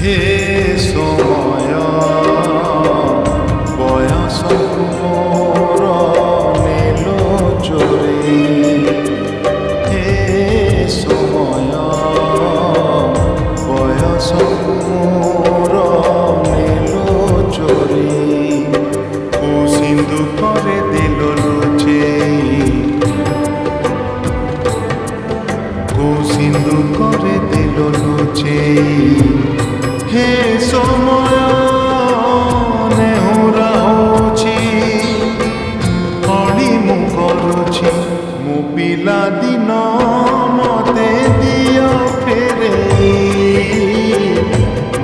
हे समय बयस मोर नेलो चोरी हे समय बयस मोर नेलो चोरी को सिंधु करे दिल लुचे को सिंधु करे दिल लुचे हे समय नेहुरा होछि कणी मु करुछि मु पिला दिन मते दियो फेरे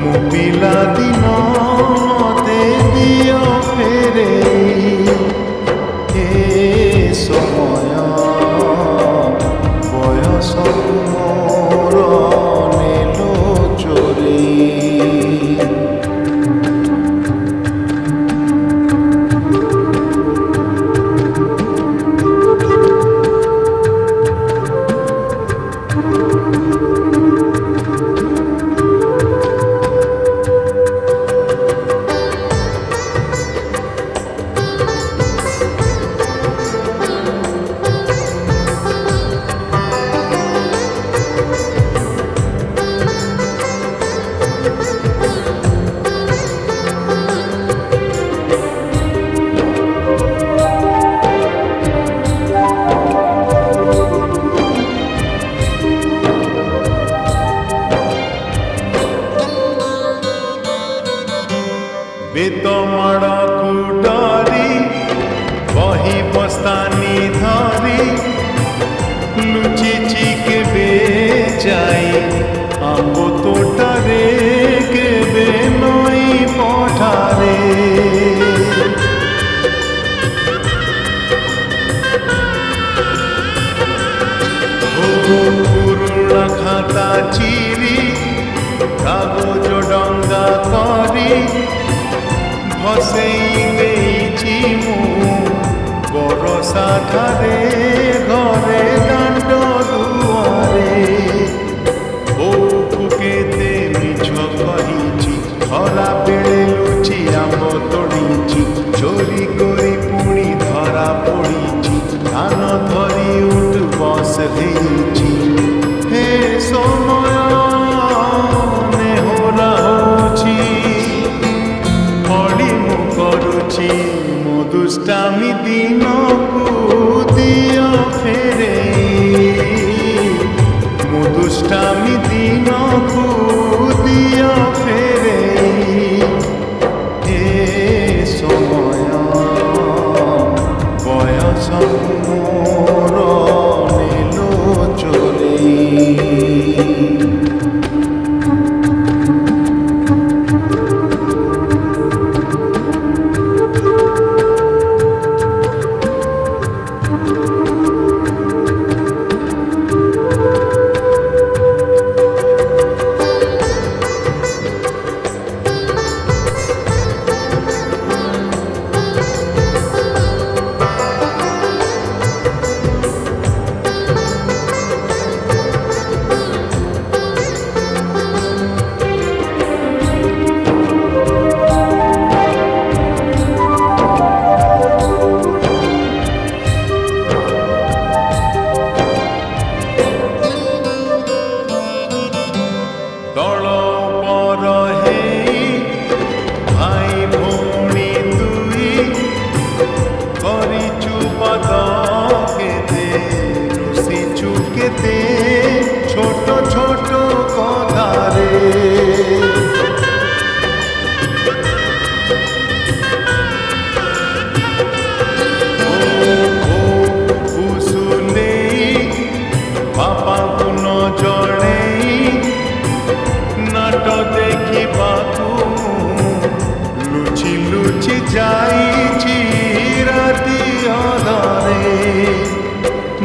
मु पिला दिन मते दियो फेरे हे समय बयस मोर नेलो चोरी बेतमाड़ कुडारी बही बस्तानी धरी लुचिची के बेचाई आंबो तोटारे के बेनई पठारे पुरुणा खाता चिरी कागज डंगा करी भसई देइछि मु बरसा ठारे घरे दांड दुआरे ओ केते मिछ कहिछि खरा बेले लुचि आंब तोड़िछि चोरी करी पुणी धरा पड़िछि धान धरी उठ बस देइछि हे समय नेहुरा होछि करुछि मो दुष्टामी दिन को दियो फेरे मो दुष्टामी दिन को दियो फेरे हे समय बयस मोर नेलो चोरी छोट छोट कथारे बापा को न जड़े नाट देखा लुचि लुचि जाइछि राति अधरे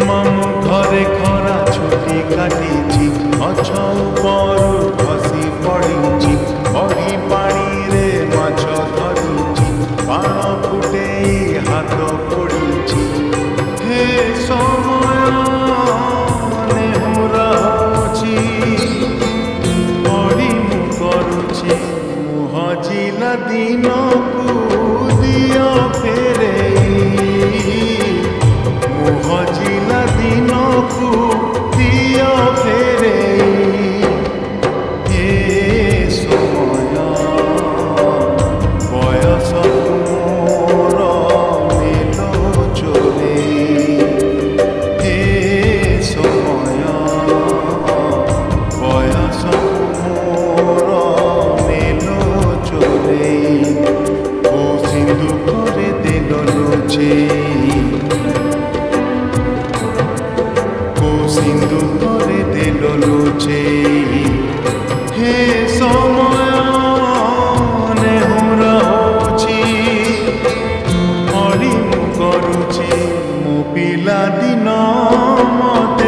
मामू घरे खरा छुटी काटिछि गछ उपरू खसी पड़िछि बही पानी रे माछ धरिछि बाण फुटेई हाथ पड़िछि हे समय नेहुरा होछि पड़ी मु करुछि ପିଲାଦିନ ମତେ